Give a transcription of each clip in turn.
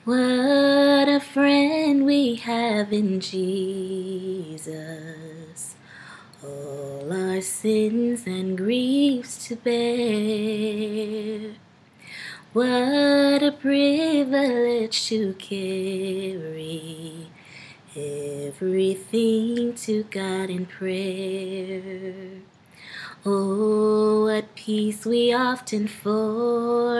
What a friend we have in Jesus, all our sins and griefs to bear. What a privilege to carry everything to God in prayer. Oh, what peace we often forfeit.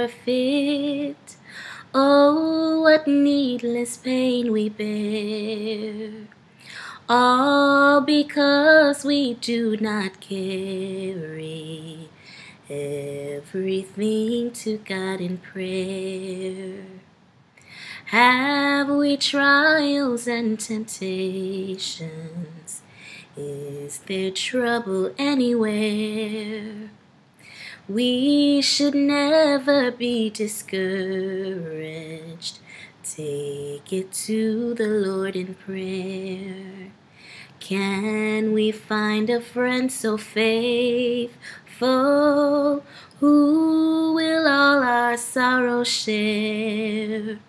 Oh, what needless pain we bear. All because we do not carry everything to God in prayer. Have we trials and temptations? Is there trouble anywhere? We should never be discouraged. Take it to the Lord in prayer. Can we find a friend so faithful who will all our sorrow share?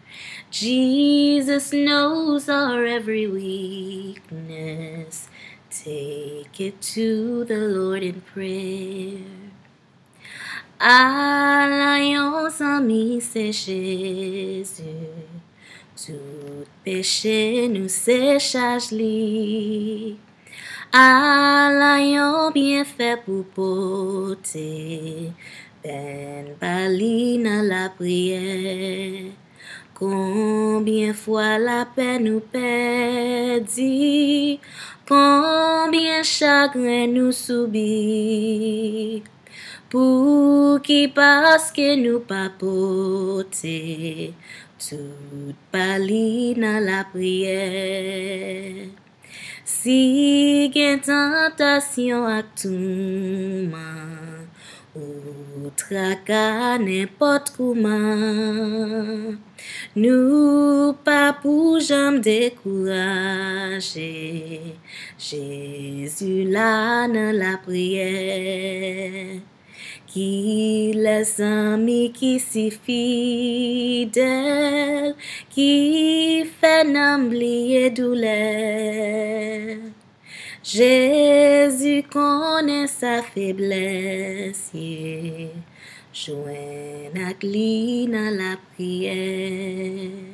Jesus knows our every weakness. Take it to the Lord in prayer. Alliance Zanmi, c'est Jésus. Tout péché nous s'écharge li. Alliance bien fait pour porter. Ben bali dans la prière. Combien fois la peine nous perdit. Combien chagrin nous subit. Pour qui parce que nous pas porter tout pali dans la prière. Si gen tentation ak touman, ou traka n'importe comment, nous pas pour jamais décourager. Jésus là dans la prière. Qui les amis qui si fidèles, qui fait n'oublier douleur. Jésus connaît sa faiblesse, joint ak li dans la prière.